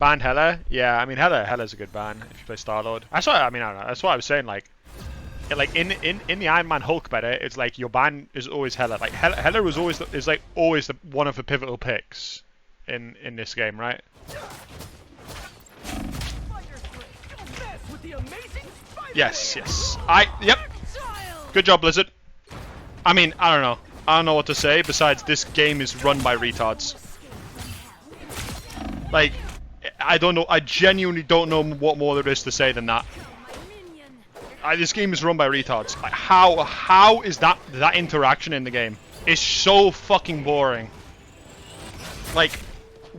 Ban Hela? Yeah, I mean Hela's a good ban if you play Star-Lord. That's what I mean. I don't know. That's what I was saying. Like in the Iron Man Hulk meta, it's like your ban is always Hela. Like Hela was always one of the pivotal picks in this game, right? Yes, yes. Yep. Good job, Blizzard. I mean, I don't know. I don't know what to say besides this game is run by retards. Like, I don't know. I genuinely don't know what more there is to say than that. This game is run by retards. Like, how is that interaction in the game? It's so fucking boring. Like,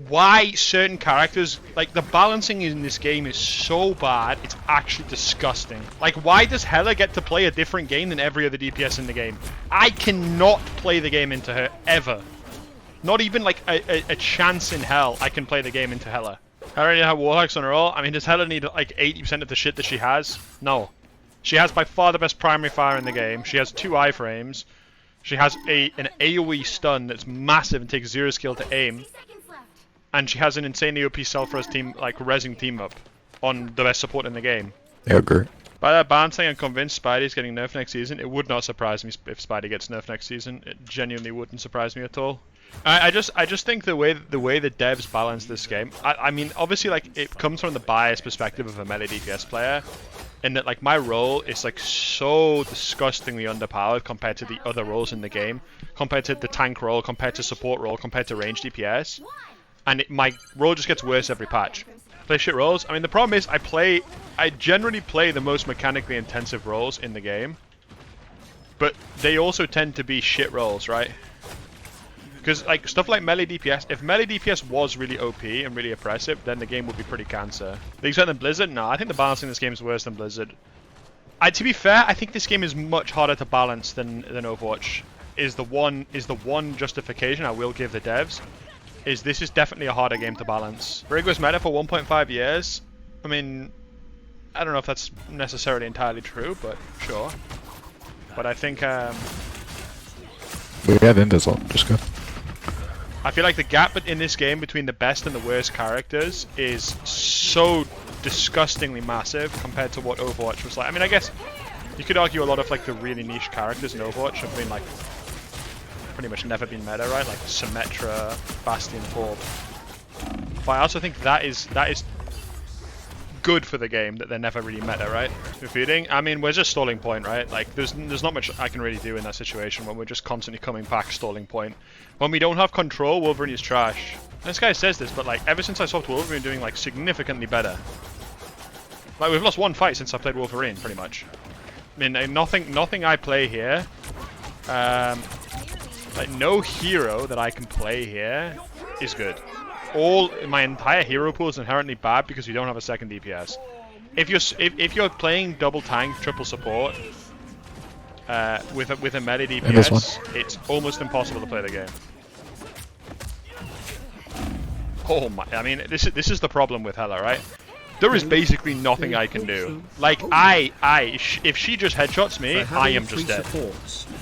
why certain characters, like the balancing in this game is so bad, it's actually disgusting. Like, why does Hela get to play a different game than every other DPS in the game? I cannot play the game into her, ever. Not even like a chance in hell I can play the game into Hela. I already have Warhawks on her all. I mean, does Hela need like 80% of the shit that she has? No. She has by far the best primary fire in the game. She has 2 iframes. She has an AoE stun that's massive and takes 0 skill to aim. And she has an insanely OP self-res team, like rezzing team up on the best support in the game. Yeah, agree. By that balancing, I'm convinced Spidey's getting nerfed next season. It would not surprise me if Spidey gets nerfed next season. It genuinely wouldn't surprise me at all. I just think the way the devs balance this game. I mean, obviously, like it comes from the biased perspective of a melee DPS player, in that like my role is like so disgustingly underpowered compared to the other roles in the game, compared to the tank role, compared to support role, compared to range DPS, and my role just gets worse every patch. Play shit roles. I mean, the problem is I generally play the most mechanically intensive roles in the game, but they also tend to be shit roles, right? Because like stuff like melee DPS, if melee DPS was really OP and really oppressive, then the game would be pretty cancer. Think better than Blizzard? No, I think the balancing in this game is worse than Blizzard. To be fair, I think this game is much harder to balance than Overwatch. Is the one justification I will give the devs. This is definitely a harder game to balance. Rig was meta for 1.5 years. I mean, I don't know if that's necessarily entirely true, but sure. But I think We have invisible, just go. I feel like the gap in this game between the best and the worst characters is so disgustingly massive compared to what Overwatch was like. I mean, I guess you could argue a lot of like the really niche characters in Overwatch have been like pretty much never been meta, right? Like Symmetra, Bastion, Orb. But I also think that is good for the game that they're never really meta, right? Defeating. I mean, we're just stalling point, right? Like there's not much I can really do in that situation when we're just constantly coming back stalling point. When we don't have control, Wolverine is trash. This guy says this, but like ever since I swapped Wolverine, doing like significantly better. Like we've lost 1 fight since I played Wolverine, pretty much. I mean, nothing I play here. Like no hero that I can play here is good. My entire hero pool is inherently bad because you don't have a second DPS. If you're playing double tank, triple support with a melee DPS, it's almost impossible to play the game. Oh my! I mean, this is the problem with Hela, right? There is basically nothing I can do. Like if she just headshots me, I am just dead.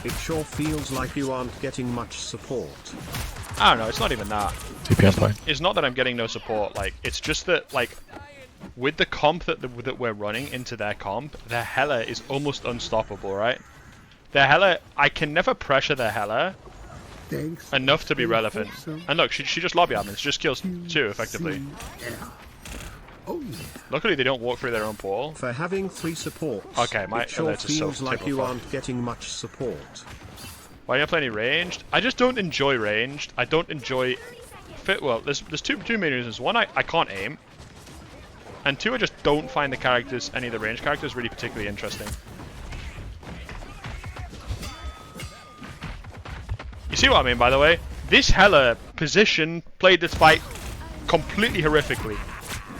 It sure feels like you aren't getting much support. I don't know. It's not even that. It's not that I'm getting no support. Like it's just that like with the comp that we're running into their comp, their Hela is almost unstoppable, right? Their Hela, I can never pressure their Hela enough to be relevant. And look, she just lobby admins, just kills 2 effectively. Luckily, they don't walk through their own portal. For having 3 supports, okay, my it sure feels like you aren't getting much support. Why don't you play any ranged? I just don't enjoy ranged. I don't enjoy well, there's two main reasons. One, I can't aim. And 2, I just don't find any of the ranged characters really particularly interesting. You see what I mean, by the way? This Hela position played this fight completely horrifically.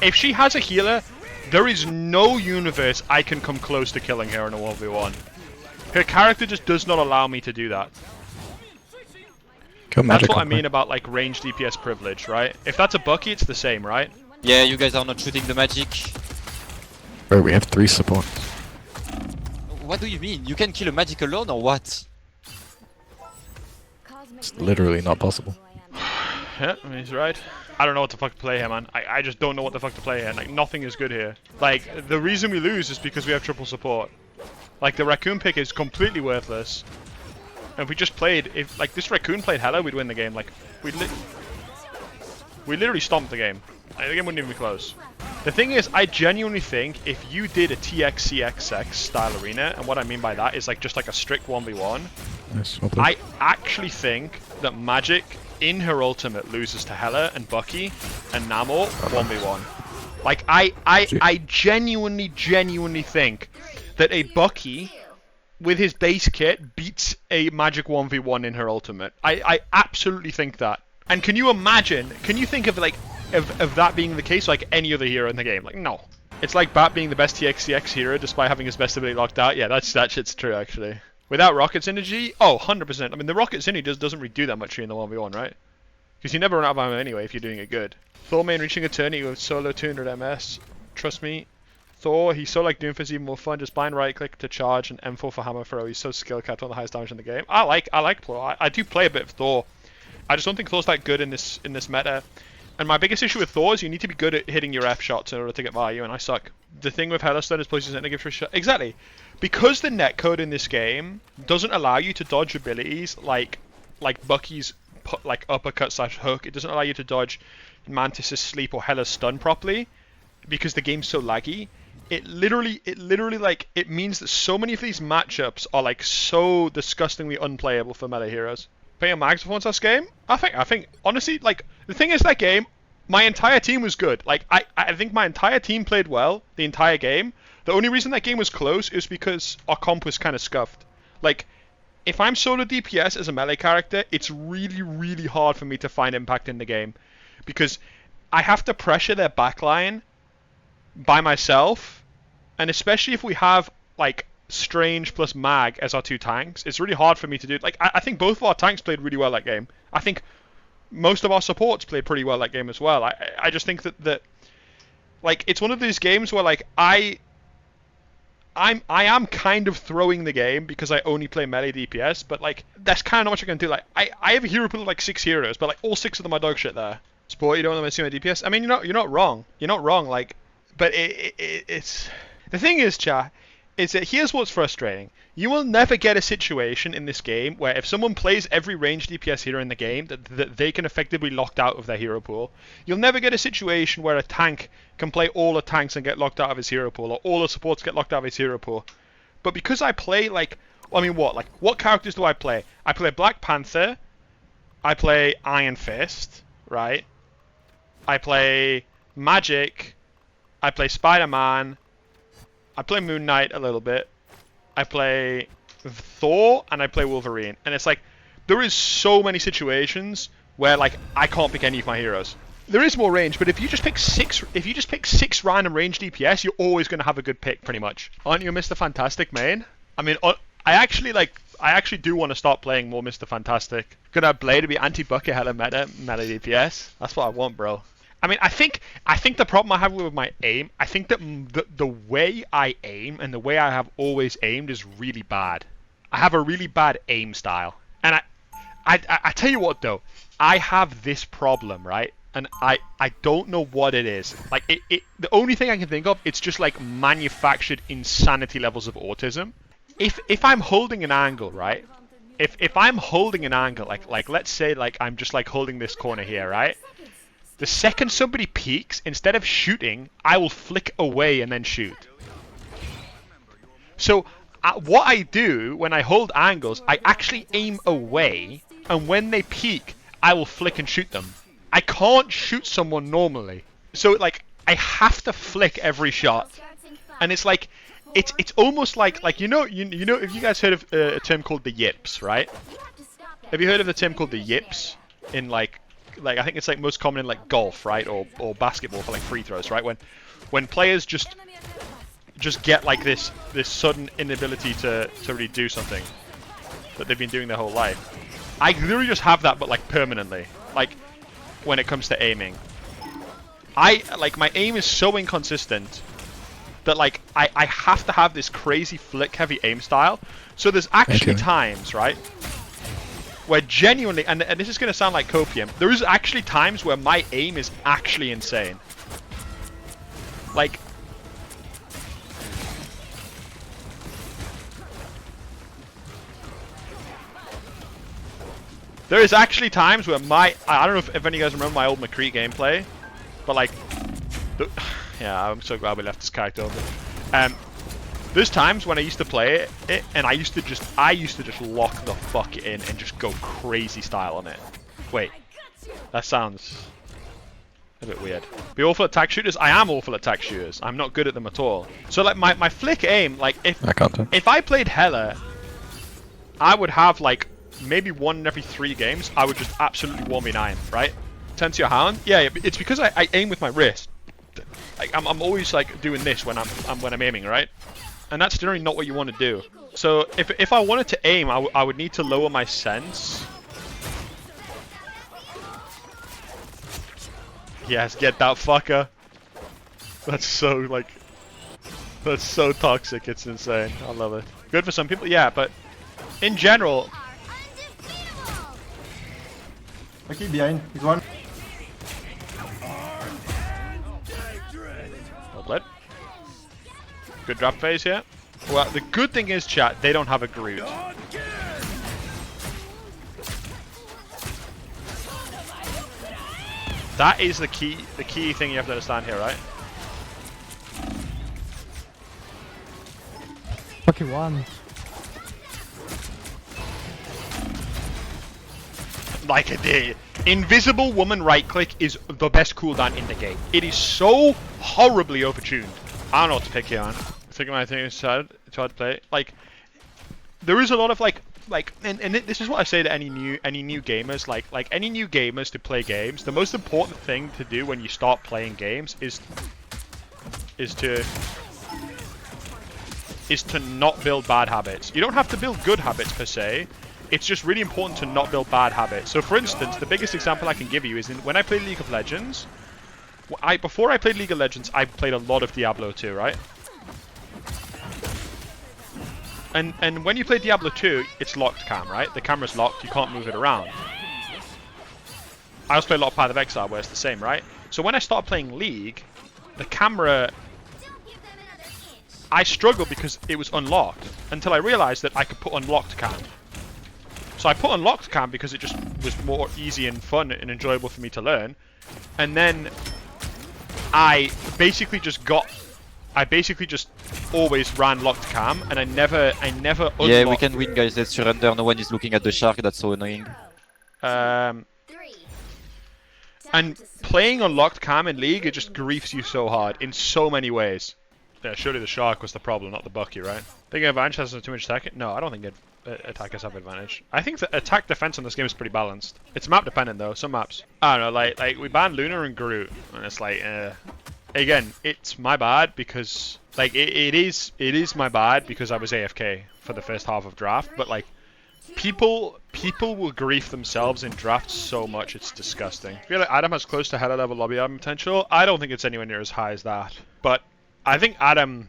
If she has a healer, there is no universe I can come close to killing her in a 1v1. Her character just does not allow me to do that. That's what I mean about like range DPS privilege, right? If that's a Bucky, it's the same, right? Yeah, you guys are not shooting the magic. Bro, we have 3 supports. What do you mean? You can kill a magic alone or what? It's literally not possible. Yeah, I mean, he's right. I don't know what the fuck to play here, man. I just don't know what the fuck to play here. Like, nothing is good here. Like, the reason we lose is because we have triple support. Like, the Raccoon pick is completely worthless. And if we just played, if, like, this Raccoon played Hela, we'd win the game. Like, we literally stomped the game. Like, the game wouldn't even be close. The thing is, I genuinely think if you did a TXCXX style arena, and what I mean by that is, like, just like a strict 1v1, Nice, well played. I actually think that Magic in her ultimate loses to Hela and Bucky and Namor 1v1. Like, I genuinely think that a Bucky with his base kit beats a Magic 1v1 in her ultimate. I absolutely think that. And can you imagine, can you think of like of that being the case like any other hero in the game? Like, no. It's like Bat being the best TXCX hero despite having his best ability locked out. Yeah, that shit's true actually. Without Rocket Synergy? Oh, 100%. I mean, the Rocket Synergy doesn't really do that much here in the 1v1, right? Because you never run out of ammo anyway if you're doing it good. Thor main reaching Eternity with solo 200 MS. Trust me. Thor, he's so like Doomfist, even more fun. Just bind right click to charge and M4 for hammer throw. He's so skill capped, one of the highest damage in the game. I like Thor. I do play a bit of Thor. I just don't think Thor's that good in this meta. And my biggest issue with Thor is you need to be good at hitting your F shots in order to get value, and I suck. The thing with Hela Stone is places negative for a shot. Exactly. Because the netcode in this game doesn't allow you to dodge abilities like Bucky's like uppercut / hook. It doesn't allow you to dodge Mantis's sleep or Hela's stun properly because the game's so laggy. It literally like it means that so many of these matchups are like so disgustingly unplayable for meta heroes. Playing Mags performance last game? I think honestly, like, the thing is that game, my entire team was good. Like, I think my entire team played well the entire game. The only reason that game was close is because our comp was kind of scuffed. Like, if I'm solo DPS as a melee character, it's really hard for me to find impact in the game. Because I have to pressure their backline by myself. And especially if we have, like, Strange plus Mag as our two tanks, it's really hard for me to do. Like, I think both of our tanks played really well that game. I think most of our supports played pretty well that game as well. I just think that like, it's one of these games where, like, I am kind of throwing the game because I only play melee DPS, but, like, that's kind of not much I can do. Like, I have a hero pool of, like, 6 heroes, but, like, all 6 of them are dog shit there. Support, you don't want to see my DPS? I mean, you're not wrong. You're not wrong, like, but it's... The thing is, chat, is that here's what's frustrating. You will never get a situation in this game where if someone plays every ranged DPS hero in the game, that they can effectively be locked out of their hero pool. You'll never get a situation where a tank can play all the tanks and get locked out of his hero pool, or all the supports get locked out of his hero pool. But because I play, like, I mean, what characters do I play? I play Black Panther, I play Iron Fist, right? I play Magic, I play Spider-Man, I play Moon Knight a little bit. I play Thor and I play Wolverine. And it's like, there is so many situations where, like, I can't pick any of my heroes. There is more range, but if you just pick six random range DPS, you're always going to have a good pick, pretty much. Aren't you Mr. Fantastic main? I mean, I actually do want to start playing more Mr. Fantastic. Gonna have Blade to be anti-bucket Hela meta DPS. That's what I want, bro. I mean, I think the problem I have with my aim, I think that the way I aim and the way I have always aimed is really bad. I have a really bad aim style. And I tell you what though, I have this problem, right? And I don't know what it is. Like, the only thing I can think of, it's just like manufactured insanity levels of autism. If I'm holding an angle, right? If I'm holding an angle, like let's say like I'm just like holding this corner here, right? The second somebody peeks, instead of shooting, I will flick away and then shoot. So what I do when I hold angles, I actually aim away, and when they peek, I will flick and shoot them. I can't shoot someone normally. So, like, I have to flick every shot. And it's like, it's almost like you know if you guys heard of a term called the yips, right? Have you heard of the term called the yips in like I think it's like most common in like golf, right, or basketball for like free throws, right? When players just get like this sudden inability to really do something that they've been doing their whole life. I literally just have that, but like permanently. Like when it comes to aiming, my aim is so inconsistent that like I have to have this crazy flick heavy aim style. So there's actually times, right, where genuinely, and this is going to sound like copium, there is actually times where my aim is actually insane. Like, there is actually times where I don't know if any of you guys remember my old McCree gameplay, but like, yeah, I'm so glad we left this character over. There's times when I used to play it, and I used to just lock the fuck in and just go crazy style on it. Wait, that sounds a bit weird. Be awful at tag shooters? I am awful at tag shooters. I'm not good at them at all. So like my flick aim, like if I played Hela, I would have like maybe 1 in every 3 games. I would just absolutely 1v9, right? Tense your Hound? Yeah, it's because I aim with my wrist. Like I'm always like doing this when I'm aiming, right? And that's generally not what you want to do. So if I wanted to aim, I would need to lower my sense. Yes, get that fucker. That's so like, that's so toxic. It's insane. I love it. Good for some people, yeah, but in general. Okay, behind. He's one. Well played. Good draft phase here. Well, the good thing is, chat, they don't have a Groot. That is the key thing you have to understand here, right? Okay, one. Like a day. Invisible woman right click is the best cooldown in the game. It is so horribly overtuned. I don't know what to pick here on. I think it's hard to play. Like, there is a lot of and this is what I say to any new gamers. Like any new gamers to play games, the most important thing to do when you start playing games is to not build bad habits. You don't have to build good habits per se. It's just really important to not build bad habits. So for instance, the biggest example I can give you is when I played League of Legends. Before I played League of Legends, I played a lot of Diablo 2, right? And when you play Diablo 2, it's locked cam, right? The camera's locked, you can't move it around. I also play a lot of Path of Exile where it's the same, right? So when I started playing League, the camera, I struggled because it was unlocked until I realized that I could put unlocked cam. So I put unlocked cam because it just was more easy and fun and enjoyable for me to learn. And then I basically just always ran locked cam, and I never unlocked. Yeah, we can win, guys. Let's surrender. No one is looking at the shark. That's so annoying. And playing unlocked cam in League, it just griefs you so hard in so many ways. Yeah, surely the shark was the problem, not the Bucky, right? Think advantage has too much attack? No, I don't think attackers have advantage. I think the attack defense on this game is pretty balanced. It's map dependent though. Some maps, I don't know, like we banned Luna and Groot, and it's like, again, it's my bad because like it is my bad because I was AFK for the first half of draft. But like people will grief themselves in drafts so much, it's disgusting. I feel like Adam has close to Hela level lobby Adam potential. I don't think it's anywhere near as high as that, but I think Adam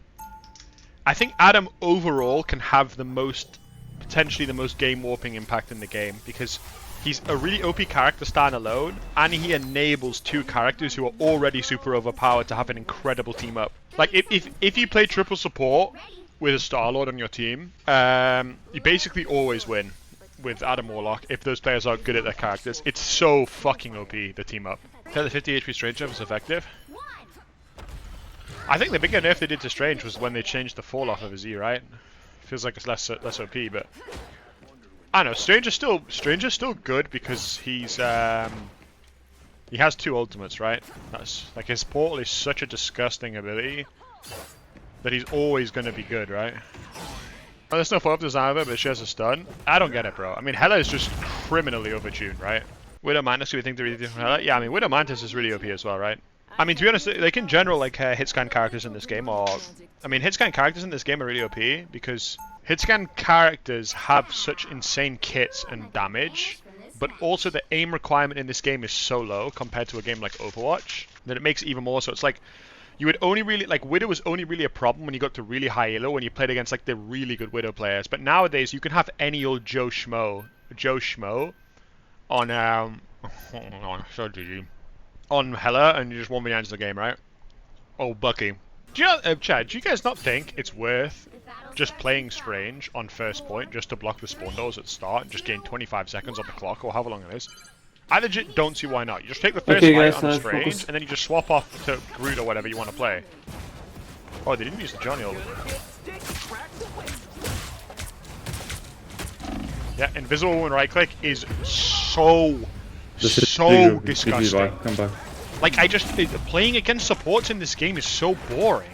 overall can have potentially the most game warping impact in the game because he's a really OP character standalone, and he enables 2 characters who are already super overpowered to have an incredible team up. Like if you play triple support with a Star-Lord on your team, you basically always win with Adam Warlock if those players are good at their characters. It's so fucking OP, the team up. Yeah, the 50 HP Strange nerf is effective. I think the bigger nerf they did to Strange was when they changed the fall off of his E, right? Feels like it's less OP, but I don't know. Strange is still good because he has 2 ultimates, right? That's like his portal is such a disgusting ability that he's always going to be good, right? Oh, there's no follow-up design of it, but she has a stun. I don't get it, bro. I mean, Hela is just criminally overtuned, right? Widow Mantis, do we think they're really different from Hela? Yeah, I mean, Widow Mantis is really OP as well, right? I mean, to be honest, like in general, like hitscan characters in this game hitscan characters in this game are really OP because hitscan characters have such insane kits and damage, but also the aim requirement in this game is so low compared to a game like Overwatch that it makes it even more so. It's like You would only really like Widow was only really a problem when you got to really high elo when you played against like the really good Widow players. But nowadays you can have any old Joe Schmo on so GG on Hela and you just 1v9 the game, right? Oh, Bucky. Do you know, Chad, do you guys not think it's worth just playing Strange on first point just to block the spawn doors at the start and just gain 25 seconds on the clock or however long it is? I legit don't see why not. You just take the first fight on Strange focus. and then you just swap off to Groot or whatever you want to play. Oh, they didn't use the Johnny ult. Yeah, invisible when right click is so disgusting. Come back. Like playing against supports in this game is so boring.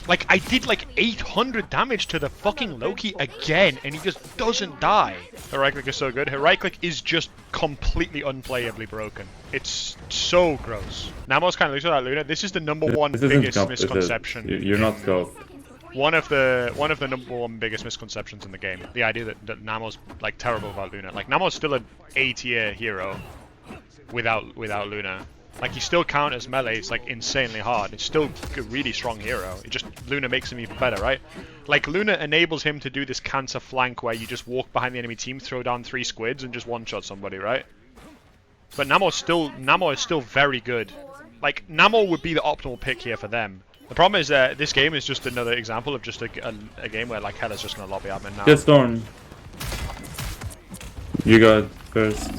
Like I did like 800 damage to the fucking Loki again and he just doesn't die. Her right click is so good. Her right click is just completely unplayably broken. It's so gross. Namo's kind of looks at Luna. This is the number one biggest misconception. You're not scoped. One of the number one biggest misconceptions in the game. The idea that Namo's like terrible without Luna. Like Namo's still an A tier hero without Luna. Like he still counters melee. It's like insanely hard. It's still a really strong hero. It just Luna makes him even better, right? Like Luna enables him to do this cancer flank where you just walk behind the enemy team, throw down 3 squids, and just one-shot somebody, right? But Namo is still very good. Like Namo would be the optimal pick here for them. The problem is that this game is just another example of just a game where like Hela's just gonna lobby admin now. Just Thorn. You got first.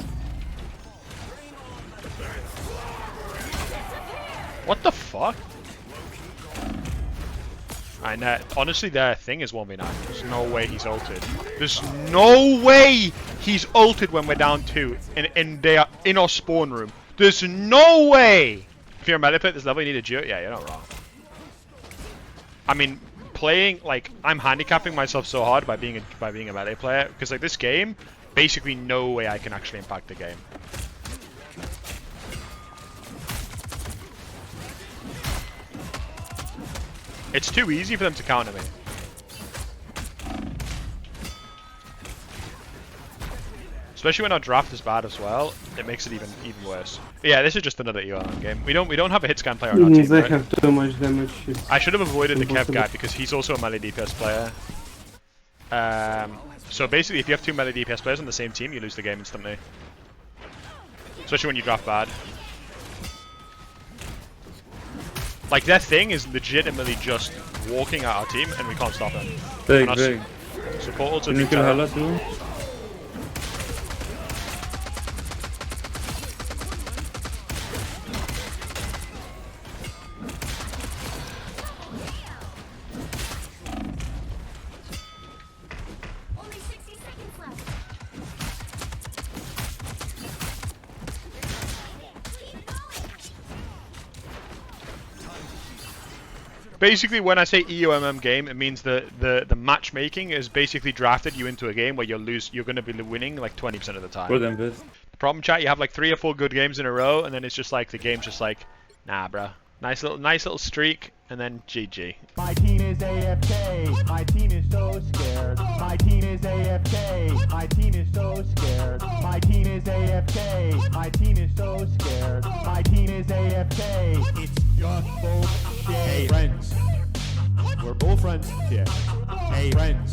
What the fuck? And honestly, their thing is 1v9. There's no way he's ulted. There's no way he's ulted when we're down 2 and they are in our spawn room. There's no way! If you're a melee player at this level, you need a Geo. Yeah, you're not wrong. I mean, playing, like, I'm handicapping myself so hard by being a melee player, because like this game, basically no way I can actually impact the game. It's too easy for them to counter me. Especially when our draft is bad as well, it makes it even worse. But yeah, this is just another EOM game. We don't have a hit scan player on our team, They right? have too much damage. I should have avoided the Kev guy because he's also a melee DPS player. So basically, if you have 2 melee DPS players on the same team, you lose the game instantly. Especially when you draft bad. Like, their thing is legitimately just walking at our team and we can't stop them. Big. Support also Can you kill Hela too? Basically, when I say EOMM game, it means the matchmaking is basically drafted you into a game where you're going to be winning like 20% of the time. For them, bitch. The problem, chat, you have like 3 or 4 good games in a row, and then it's just like the game's just like, nah, bruh. Nice little streak, and then GG. My team is AFK. My team is so scared. My team is AFK. My team is so scared. My team is AFK. My team is so scared. My team is AFK. It's just bullshit. Hey, friends. We're both friends here. Hey, friends.